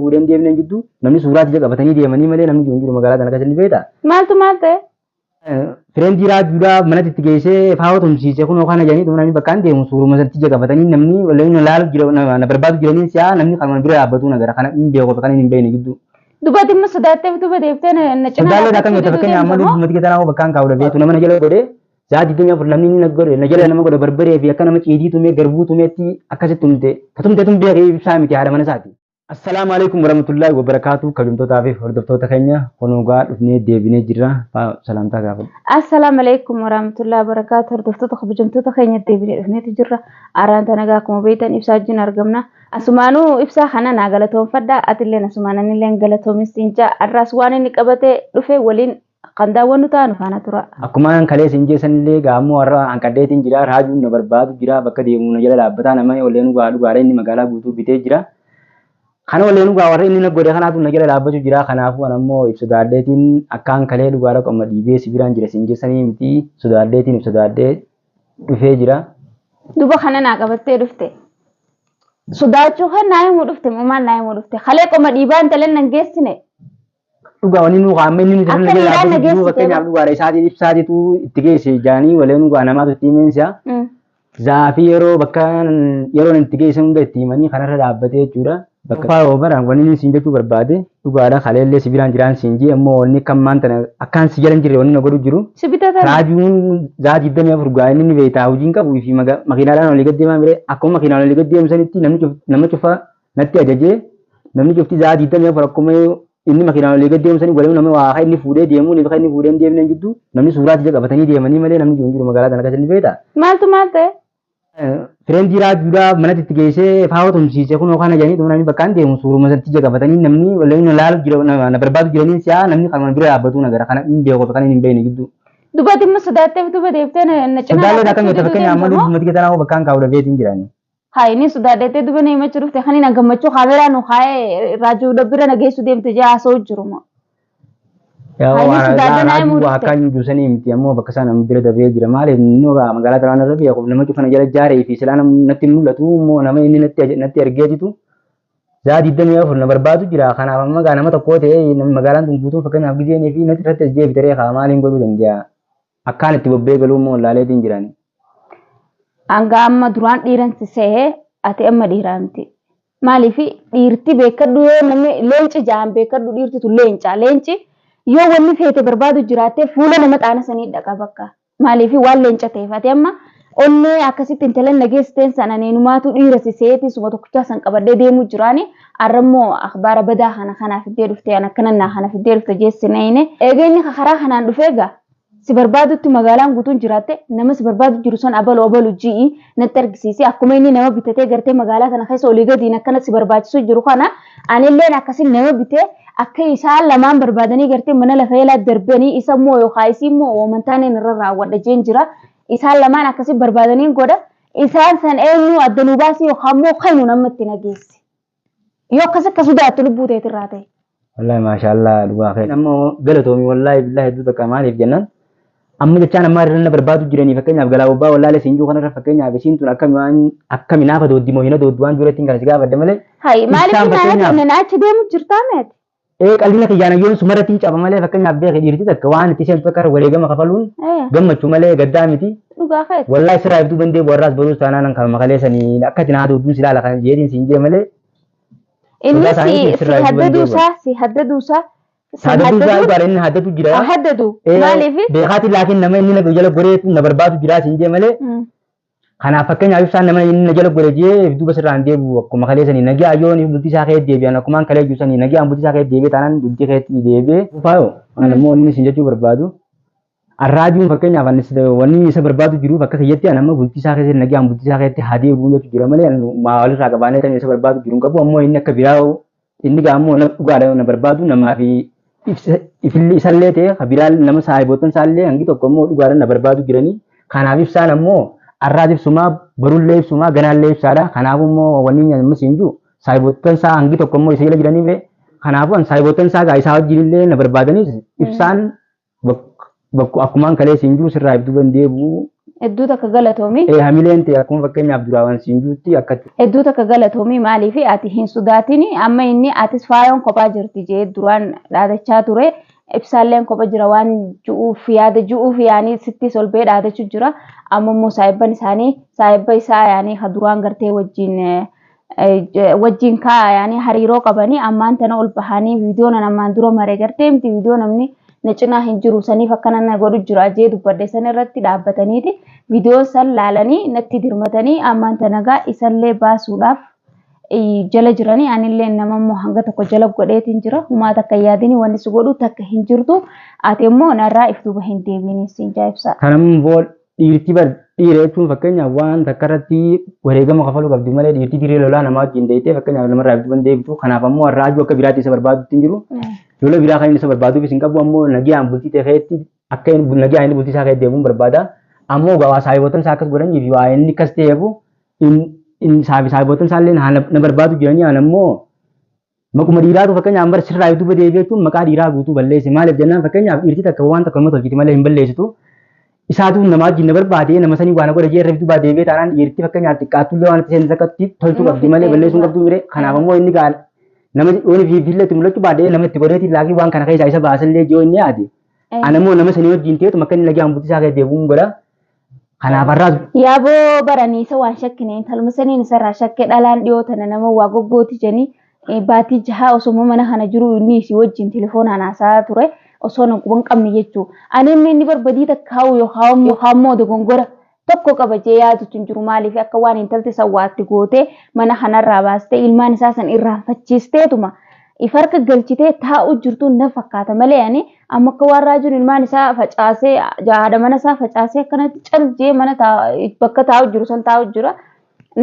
fuudhee deemnee jiddu namni suuraa ija qabatanii deemanii malee namni jiru magaalaa kana keessa ni beektaa? Maal ta'e? Fireendi raajuudhaa manatti itti geessee faawa tumsiisee kun yookaan ajanii namni bakkaan deemu suuruma sanatti ija qabatanii namni walleen laalu jira na barbaadu jiranii si'a namni kan bira dhaabbatu nagara kana hin beeku bakka hin beekne gidduu. Dubatti immoo sodaattee duba deeftee na cinaa. Sodaalee akka miidha fakkeenya amma dhumatti keessa bakkaan kaa'udha beektu nama na jala godhee zaati dunya fur namni na godhe na jala nama godhe barbaree fi akka nama ciidii tumee garbuu tumeetti akkasitti tumte ibsaa miti haadha mana isaati. Assalamu alaikum warahmatullahi wabarakatuh. Kabajamtootaa fi hordoftoota keenya kunuugaa dhufnee deebinee jirra. Salaamtaa gaafadha. Assalamu alaikum warahmatullahi wabarakatuh. Hordoftoota kabajamtoota keenya deebinee dhufnee jirra. Araanta nagaa akkuma beektan ibsaa wajjin argamna. Asumaanuu ibsaa kana naa galatoomfadha. Atillee asumaananillee galatoominsiinja. Arraas waan inni qabatee dhufe waliin kan daawwannu taanu faana tura. Akkuma kalee sinjeessanillee gaammoo har'a hanqadheetiin jira. Raajuun na barbaadu jira. Bakka deemu na jala dhaabbataa nama olleen dhugaadhaa inni magaalaa guutuu bitee jira. Kana walleen dhugaa warra inni naggoodee kanaatu na jala dhaabbachuu jira. Kanaafuu ammoo ibsa daaddeetiin akkaan kalee dhugaadhaa qomma dhiibee sibiraan jira sinjeessanii miti sodaaddeetiin ibsa daaddee dhufee jira. Duba kana naa qabattee dhufte. Sodaachuu kan naa himuu dhufte maal naa himuu dhufte kalee qomma dhiibaan taleen nan geessine. Dhugaa wanni nu qaama inni nuti na jala dhaabbachuu fakkeenyaaf dhugaadha isaatiin ibsaatiitu itti geesse jaanii walleen dhugaa namaatu itti himeensa. Zaafii yeroo bakka yeroo itti geessan hunda itti himanii kanarra dhaabbatee jechuudha. Bakka obaran wanni siin jechuu barbaade dhugaadha kaleellee sibiraan jiraan siin jee ammoo wanni kan maanta akkaan si jalan jirre wanni na godhu jiru. Raajuun zaati iddoo mi'a furgaa inni beektaa hojiin qabu fi makiinaadhaan olii gaddeemaa mire akkuma makiinaan olii gaddeemu sanitti namni cufa natti ajajee namni cufti zaati iddoo mi'a fur akkuma inni makiinaan olii gaddeemu sanii waliin nama waa inni fuudhee deemuu ni bakka inni fuudhee deemnee jiddu namni suuraa ija qabatanii deemanii malee namni jiru magaalaa kana keessa ni beektaa? Maal ta'e? Fireendi raajuudhaa manatti itti geessee faawa tumsiisee kun yookaan ajanii namni bakkaan deemu suuruma sanatti ija qabatanii namni walleen laalu jira na barbaadu jiranii si'a namni kan bira dhaabbatu nagara kana hin beeku bakka hin beekne gidduu. Dubatti immoo sodaattee duba deeftee na cinaa. Sodaalee akka miidha fakkeenya amma dhumatti keessa bakkaan kaa'udha beetiin jiranii. Haa inni sodaaddeettee duba na himachuu dhufte kan hin gammachuu kaameraa nu haa'ee raajuu dabbira na geessu deemte jaa haasa'u jiruma. Akkaan juusanii miti ammoo bakka isaan nama bira dabee jira maaliif magaalaa taraan irra beeku nama cufana jala jaaree fi silaa natti mul'atu immoo nama inni natti argee jitu zaati iddoo afur na barbaadu jira kanaaf amma nama tokkoo ta'ee magaalaan tun guutuun fakkeenyaaf gizeenii fi natti irratti as deebitaree haa maaliin godhuu danda'a akkaan itti bobbee galuu immoo laaleetiin jirani. Hanga amma duraan dhiiransisee ati amma dhiiraanti. Maaliif dhiirti beekadhu yoo namni leenci jaan beekadhu dhiirti tun leenci. Yoo wanni feete barbaadu jiraattee fuula nama xaana sanii dhaqa bakka maaliif waan leenca ta'eef ati amma onnee akkasitti intalan nageessiteen sana neenumaatu dhiira siseeti suma tokkichaa san qabadhee deemuu jiraani arrammoo akhbaara badaa kana fiddee dhuftee an akkanannaa kana fiddee dhufte jeessineeyne eegeenni karaa kanaan dhufeega si barbaadutti magaalaan guutuun jiraatte nama si barbaadu jiru san abalu ji'i natti argisiisi akkuma inni nama bitatee gartee magaalaa kana keessa olii gadiin akkana si barbaachisu jiru kana anilleen akkasiin nama bitee akka isaan lamaan barbaadanii gartee mana lafa yaalaa darbanii isa immoo yookaan isii immoo wamantaan irra raawwadha jeen jira isaan lamaan akkasii barbaadanii godha isaan san eenyu adda nu baasii yookaan immoo kanu namatti nageessi yoo akka sodaattu lubbuu ta'e irraa ta'e. Wallahi maashaallah dhugaa kee ammoo galatoomi wallahi billahi hedduu takka maaliif jennaan amma jechaan amma irra na barbaadu jiranii fakkeenyaaf galaa bobbaa wallaalee siinjuu kanarra fakkeenyaaf isiin tun akka minaafa dooddi moohina dooddu waan duratti kan si gaafadde malee. Hayi maaliif naan achi deemu jirtaa meeti? Qalbiin kiyyaana yoon sumarratti caba malee fakkeenyaaf beekee dhiirti takka waan itti seentu akka wareegama kafaluun gammachuu malee gaddaa miti. Dhugaa kee. Wallahi sirraa ibduu bandee warraas baruus taanaan kan makalee sanii akka itti naa doodduun si ilaala kan jeetiin siin jee malee. Inni si haddaduusaa. Haddatu dhugaadha inni haddatu jira. Haddatu maaliif? Beekaati laakiin nama inni na jala goreetu na barbaadu jira siin jee malee. Kanaaf fakkeenyaaf ibsaan nama inni na jala godhe jee duuba sirraan deebi'u akkuma kalee sanii nagee ayyoon bultii isaa kee deebi'an akkuma kalee jiru sanii nagee bultii isaa kee deebi'e taanaan bultii keetti deebi'e. Faayoo ammoo inni isin jechuu barbaadu. Arraajuun fakkeenyaaf wanni isa barbaadu jiru bakka kiyyatti amma bultii isaa keessatti nagee bultii isaa keetti haa deebi'u jechuudha jira malee walirraa qabaanee kan isa barbaadu jiru qabu ammoo inni akka biraa inni gaammoo dhugaadha na barbaadu namaa fi isallee ta'e biraan nama saayiboottan isaallee hangi tokko immoo dhugaadha na barbaadu jiranii kanaaf ibsaan ammoo arraas ibsumaa barullee ibsumaa ganaallee ibsaadha kanaafuu immoo wanni amma siinju saayiboottan isaa hangi tokko immoo isa jala jiranii kanaafuu saayiboottan isaa gaa isaa wajjinillee na barbaadanis ibsaan bakku akkumaan kalee siinjuu sirraa ibduu dandeebu Hedduu takka galatoomi. Hamileen ta'e akkuma fakkeenyaaf duraan siin juutti akkatti. Hedduu takka galatoomi maaliif ati hin sodaatini amma inni atis faayoon kophaa jirti jee duraan dhaadachaa ture. Ibsaalleen kopha jira waan ju'uuf yaada ju'uuf yaanii sitti solbee dhaadachuu jira. Amma immoo saayibban isaanii saayibba isaa yaanii ka duraan gartee wajjin kaa yaanii hariiroo qabanii ammaan tana ol bahanii viidiyoo ammaan dura maree gartee miti viidiyoo namni na cinaa hin jiru saniif akkana na godhu jira jee dubbadde san irratti dhaabbataniiti viidiyoo san laalanii natti dirmatanii ammaan tana gaa isallee baasuudhaaf jala jiranii anillee nama immoo hanga tokko jala godheetiin jira humaa takka yaadini wanni si godhu takka hin jirtu ati immoo narraa iftuuba hin deebiin siin jaayibsa. Kanam bool dhiirti bar dhiira jechuun fakkeenyaaf waan takka irratti wareegama kafaluu qabdi malee dhiirti dirree lolaa namaa wajjin deeyitee fakkeenyaaf namarraa iftuuban deebitu kanaaf ammoo har'aajuu akka biraatti isa barbaadutti hin jiru. Lola biraa kan inni isa barbaaduuf isin qabu ammoo nagaan bultii ta'eetti akka nagaa inni bultii isaa ka'ee deemuun barbaada. Ammoo gawaa saayiboota isaa akkas godhanii fi waa inni akkas ta'eefu saayiboota isaallee na barbaadu jiranii aan ammoo maquma dhiiraatu fakkeenyaaf bara sirraa yuutuuba deebi'ee jechuun maqaa dhiiraa guutuu balleesse maaliif jennaan fakkeenyaaf dhiirti takka waan takka nama tolchiti malee hin balleessitu. Isaatu nama wajjin na barbaadee nama sanii waan godha jee irra yuutuubaa deebi'ee taanaan dhiirti fakkeenyaaf xiqqaatullee waan ta'een akkatti tolchuu qabdi malee balleessuu qabdu mire kanaaf ammoo inni gaala. Nama ooni fi filletti mul'achuu baadhee nama itti godheetiin laakii waan kana keessaa isa baasallee jiru inni yaade. Anammoo nama sanii wajjin ta'etu makka inni nagaan bultii isaa ka'ee deebi'uun godha. Kanaaf har'aas. Yaaboo baranii isa waan shakkine talma saniin isarraa shakkee dhalaan dhiyoo tana nama waa goggooti janii baatii jahaa osoo mana kana jiru inni isii wajjin telefoonaan haasaa ture osoo naquban qabne jechuu. Ani inni barbadii takkaa'u yookaan immoo dogongora tokko qaba jee yaadutu hin jiru maaliif akka waan intalti sawwaatti gootee mana kanarraa baastee ilmaan isaa san irraanfachiisteetuma ifarka galchitee taa'u jirtu na fakkaata malee ani amma akka waan raajuun ilmaan isaa facaasee haadha mana isaa facaasee akkanatti caljee mana bakka taa'u jiru san taa'u jira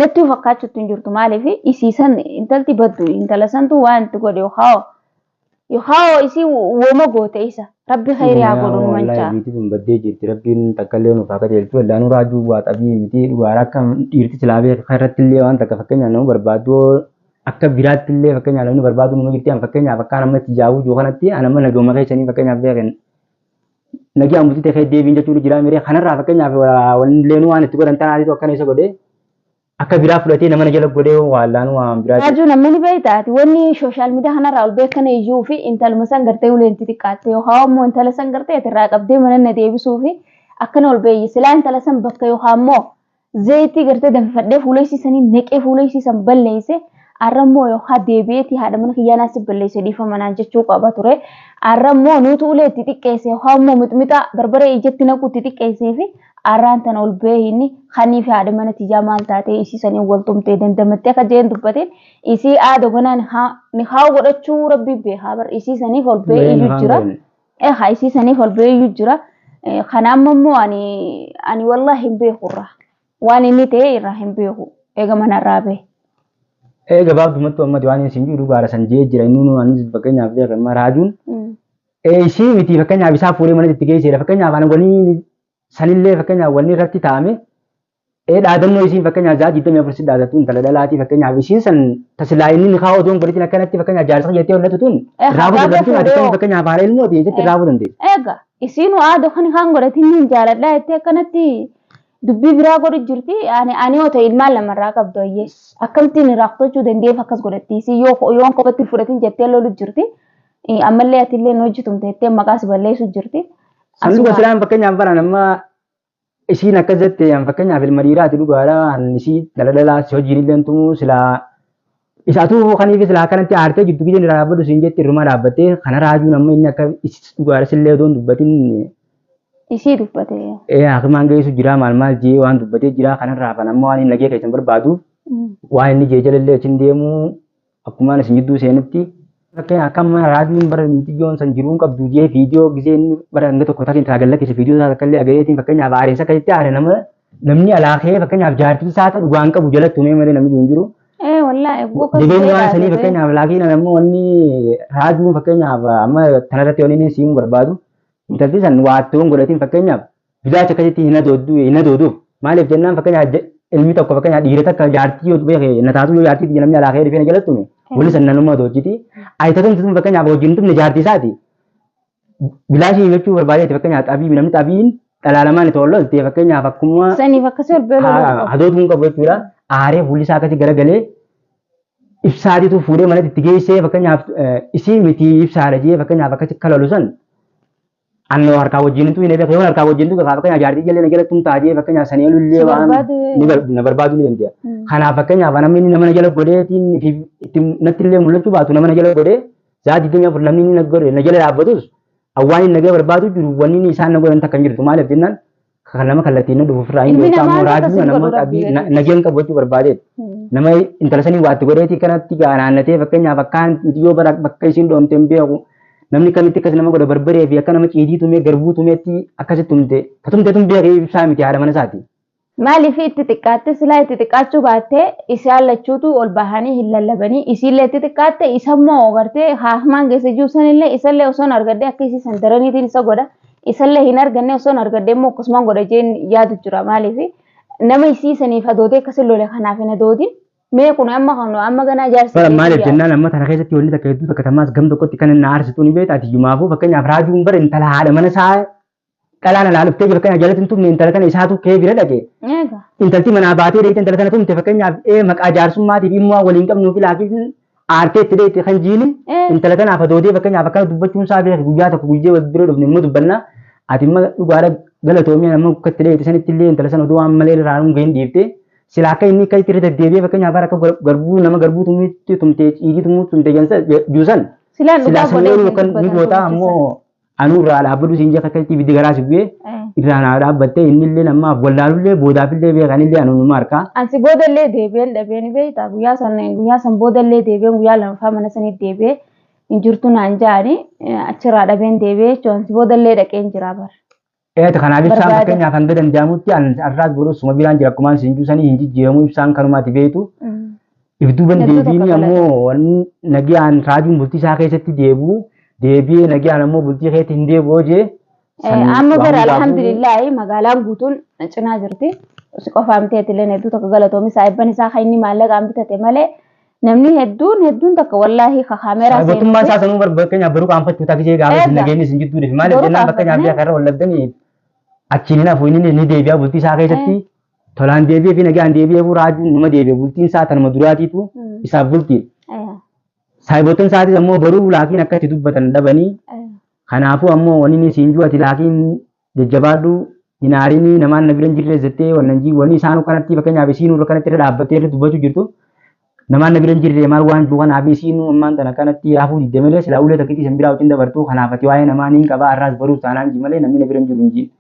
natti fakkaachuutu hin jirtu maaliif isiisan intalti baddu intala santu waan itti godhe yookaan isii wooma goote isa rabbi khayriyaa godhuun mancaa. Biitiin baddee jirti rabbiin takkallee nuuf akka jeeltu wallaanuu raajuu waa xabii miti dhugaara akka dhiirti silaabee irratti illee waan takka fakkeenyaaf nama barbaadu akka biraatti illee fakkeenyaaf namni barbaadu nama jirti fakkeenyaaf akka namatti jaawuu jiru kanatti anama nagooma keessanii fakkeenyaaf beekan nagi ammutii ta'ee deebiin jechuun jira miree kanarraa fakkeenyaaf wanillee waan itti godhan tanaatitu akkana isa godhee akka biraa fudhatee nama jala godhee wallaanuu waan biraa. Raajuu namni beektaati wanni sooshaal miidiyaa kanarraa ol beekan iyyuu fi intalma san gartee uleenti xiqqaatte yookaan immoo intala san gartee irraa qabdee mana na deebisuu fi akkana ol beeyyi silaa intala san bakka yookaan immoo zayitii gartee danfifadhee fuula isiisanii neqee fuula isiisan balleesse arrammoo yookaan deebi'eeti haadha mana kiyyaanaa si balleesse dhiifamanaan jechuu qaba ture. Arrammoo nuti uleetti xiqqeesse yookaan immoo mixmixa barbaree ijatti naquutti xiqqeessee fi arraan tana ol beeyini khanii fi haadha mana tiyyaa maal taatee isiisanii waltumtee dandamattee akka jeen dubbateen isii aada gonaan ni haa godhachuu rabbi beekaa bar isiisaniif ol beeyyuu jira. Haa isiisaniif ol beeyyuu jira. Kanaamma immoo ani wallah hin beekurra waan inni ta'e irraa hin beeku eega manarraa bee. Gabaabdumatti ummati waan isin jiru gaara san jee jira inni nu anis fakkeenyaaf beekan maraajuun. Isii miti fakkeenyaaf isaa fuudhee mana itti geesseera fakkeenyaaf ana gonii sanillee fakkeenyaaf wanni irratti taa'ame dhaadannoo isiin fakkeenyaaf ja'a 24 dhaadatu intala dhalaatii fakkeenyaaf isiin san tasilaa inni ni kaa'u odoon godhatiin akkanatti fakkeenyaaf jaarsa jettee hollatu tun raafuu danda'u ati kan fakkeenyaaf haala ilmooti jettee raafuu dandeessu. Egaa isiin aada kan godhatiin ni jaaladha jettee akkanatti dubbii biraa godhu jirti ani yoo ta'e ilmaan lamarraa qabdu ayyee akkamittiin raaqtochuu dandeef akkas godhatti isii yoo kophatti fudhatiin jettee lolu jirti ammallee atillee hojjetumte jettee maqaas balleessu jirti. Sanduuqa silaan fakkeenyaaf bara nama isiin akkas jette fakkeenyaaf ilma dhiiraati dhugaadha isii daldalaa si hojiin illee tumuu silaa isaatu kaniif silaa kanatti aartee jiddu gideen irraa dhaabbatu siin jetti irrumaa dhaabbattee kana raajuun amma inni akka dhugaadha sillee odoon dubbatiin. Isii dubbate. Hakimaan geessu jira maal jee waan dubbatee jira kanarraa fan amma waan inni nagee keessan barbaadu waan inni jee jalallee achiin deemu akkuma isin jidduu seenutti. Fakkeenyaaf akka amma raadiyoon bara miidiyyoon san jiruun qabdu jee viidiyoo giseen bara hanga tokko taasisan taagalla keessa viidiyoo isaa akka illee agareetiin fakkeenyaaf aareensa akkasitti aare namni alaakee fakkeenyaaf jaartii isaa ta'u dhugaan qabu jalatti uumee malee namni hin jiru. Wallaahi Dibeenya waan sanii fakkeenyaaf laakiin namni wanni raadiyoon fakkeenyaaf amma kanarratti wanni siimuu barbaadu intalli san waattoon godhatiin fakkeenyaaf bilaacha akkasitti hin adooduuf maaliif jennaan fakkeenyaaf ilmi tokko fakkeenyaaf dhiira takka jaartii yoo beeke nataatu yoo jaartii namni alaakee dhufee jalatti uume. Wali sananuma dojiti ayatatan tun fakkeenyaaf wajjin tumne jaartii isaati bilaashii jechuu barbaadeeti fakkeenyaaf xabii namni xabiin Dalaalamaan itti ololtee fakkeenyaaf akkuma Saniif akkasii ol beeloo hadootuun qabu jechuudha. Aaree fuulli isaa akkasii garagalee ibsaatiitu fuudhee manatti itti geessee fakkeenyaaf isii miti ibsaadha jee fakkeenyaaf akkasii kalalu san annoo harkaa wajjin tu hin beeku yoo harkaa wajjin tu fakkeenyaaf jaartii jallee nagala tum taajee fakkeenyaaf sanii lullee waan na barbaadu ni dandeenya. Kanaaf fakkeenyaaf namni nama jala godheetiin itti natti illee mul'achuu baatu nama jala godhee zaati dunya fur namni na godhe na jala dhaabbatus awwaan nagaa barbaadu jiru wanni isaan na godhan takkan jirtu maaliif jennaan kan nama kallattiin dhufu firraa hin beekamu raajuu nama qabii nageen qabu jechuu barbaadeet nama intala sanii waatti godheetii kanatti gaanaannatee fakkeenyaaf akkaan yoo bakka isiin dhoomte hin beeku namni kamitti akkas nama godha barbaree fi akka nama ciidii tumee garbuu tumeetti akkasitti tumte katumte tum beekee ibsaa miti haadha mana isaati. Maaliif itti xiqqaatte silaa itti xiqqaachuu baattee isaan lachuutu ol bahanii hin lallabanii isiillee itti xiqqaatte isammoo gartee haamaan geesse jiru sanillee isallee osoo hin argadde akka isii san daraniitiin isa godha isallee hin arganne osoo hin argadde immoo akkasumaan godha jeen yaadu jira maaliif nama isii saniif adootee akkasii lole kanaaf hin adootiin mee kun amma ganaa jaarsa. Maaliif jennaan amma tana keessatti wanni takka hedduu takka tamaas gam tokkotti kan inni aarsituu ni beekta ati jumaafuu fakkeenyaaf raajuun bara intala haadha mana isaa Kalaan alaaluftee jiru kan jalatti tumne intala kana isaatu kee bira dhaqe. Intalti manaa baatee deemte intala kana tumte fakkeenyaaf maqaa jaarsummaatiif immoo waliin qabnuu fi laafiin aartee itti deemte kan jiini intala kanaaf adoodee fakkeenyaaf akkana dubbachuun isaa beeku guyyaa tokko guyyee wal bira dhufne immoo dubbanna ati immoo dhugaadha galatoomii nama akka itti deemte sanitti illee intala sana oduu waan malee irraa hin gahin dhiifte sila akka inni akka itti irra deddeebi'ee fakkeenyaaf akka garbuu nama garbuu tumte tumte ciigii tumte juusan sila sanee yookaan ni goota ammoo anu irraa dhaabbatu siin jekka akkasitti ibiddi garaa sibu'ee irraa naa dhaabbattee inni illee namaaf wallaalullee boodaafillee beekanillee anuma harkaa. Ansi boodallee deebi'een dhabeen beektaa guyyaa san boodallee deebi'een guyyaa lamaffaa mana sanitti deebi'ee hin jirtu naan jaani achirraa dhabeen deebi'ee jechuun ansi boodallee dhaqeen jira bara. Kanaaf ibsaan fakkeenyaaf hanga danda'amutti arraas boruus suma biraan jira akkuma siin juusanii hin jijjiiramu ibsaan kanumaati beektu. Ibduuban deebiin ammoo nagaan raajuun bultii isaa keessatti deebi'ee nagaan ammoo bultii keetti hin deebi'oo jee. Amma gara alhamdulillahi magaalaan guutuun cinaa jirti. Si qofaamtee illee hedduu tokko galatoomi saayibban isaa kan inni maallaqaan bitate malee namni hedduun takka wallaahi kaameeraa seenuu. Mootummaan isaa sanuu fakkeenyaaf baruu qaanfachuu takkisee gaafa nageenyi sin jidduu deefi maaliif jennaan fakkeenyaaf biyya kanarra wallabdanii achiin hin hafu inni ni deebi'a bultii isaa keessatti tolaan deebi'ee fi nagaan deebi'ee raajuun nama deebi'e bultiin isaa tanuma duraatiitu isaaf bultii. Saayibottan isaatis ammoo baruu laakiin akka itti dubbatan dhabanii kanaafuu ammoo wanni siin juu ati laakiin jajjabaadhu hin aarinii namaan na bira hin jirre jettee wanni isaan kanatti fakkeenyaaf isiin irra kanatti irra dhaabbattee irra dubbachuu jirtu namaan na bira hin jirre maal waan jiru kanaaf isiin ammaan tana kanatti hafuu didde malee silaa ulee takkitti isin biraa wajjin dabartuu kanaaf ati waa'ee namaa niin qabaa arraas baruuf taanaan ji malee namni na bira hin jiru hin jiru.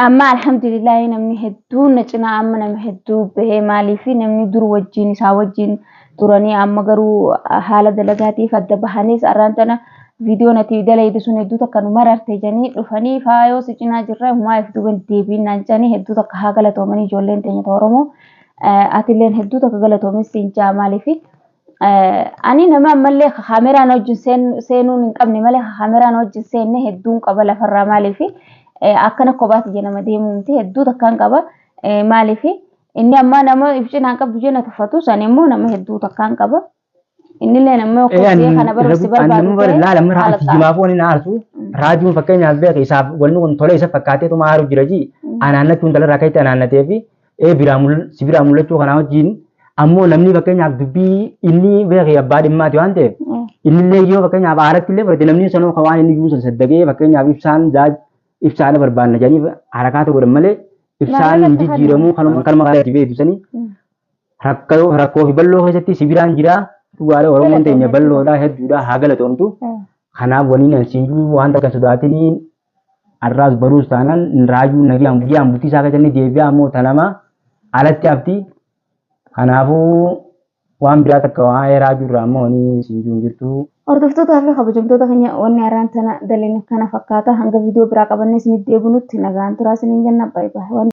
Amma alhamdulillahi namni hedduu na cinaa amma nama hedduu bahee maaliif namni dur wajjin isaa wajjin turanii amma garuu haala dalagaatiif adda bahanis arraan tana video nati dalaydi sun hedduu takka nu mararte janii dhufanii faayoo si cinaa jirra humaa if duban deebiin naan janii hedduu takka haa galatoomanii ijoolleen teenya Oromoo atilleen hedduu takka galatoomis siin jaa maaliif ani nama ammallee kaameraan wajjin seenuun hin qabne malee kaameraan wajjin seenne hedduun qaba lafarraa maaliif akkana kophaati jedhama deemuumti hedduu takkaan qaba maaliif inni amma nama if cinaan qabdu jenna tuffatu san immoo nama hedduu takkaan qaba. Innillee namni okkotee kana barumsi barbaadu ta'e laala mara ati jimaaf wani na arsu raajuun fakkeenyaaf beeka isaaf wanni kun tola isa fakkaatee tuma haaru jira ji anaannachuun dala irraa ka'itti anaannatee fi si biraa mul'achuu kanaa wajjin ammoo namni fakkeenyaaf dubbii inni beeka abbaa dhimmaati waan ta'eef innillee yoo fakkeenyaaf aaratti illee fudhate namni sanoo waan inni yuusan saddagee fakkeenyaaf ibsaan barbaanna jedhanii harakaata godhan malee ibsaan hin jijjiiramuu kanuma kaleetti beektu sanii rakkoo fi balloo keessatti si biraan jiraa. Tuwaale Oromoon teenya balloodhaa hedduudha haa galatoomtu. Kanaaf waliin ansiinjuu waan takka sodaatanii arraas baruus taanaan raajuu nagaan guyyaan bultii isaa keessatti deebi'aa ammoo tanama alatti hafti. Kanaafuu waan biraa takka waa'ee raajuu irraa ammoo wani siinjuu jirtu. Hordoftootaa fi kabajamtoota keenya wanni arraan tana daleen kana fakkaata hanga viidiyoo biraa qabannes ni deebinutti nagaan turaa siniin jenna baay'ee.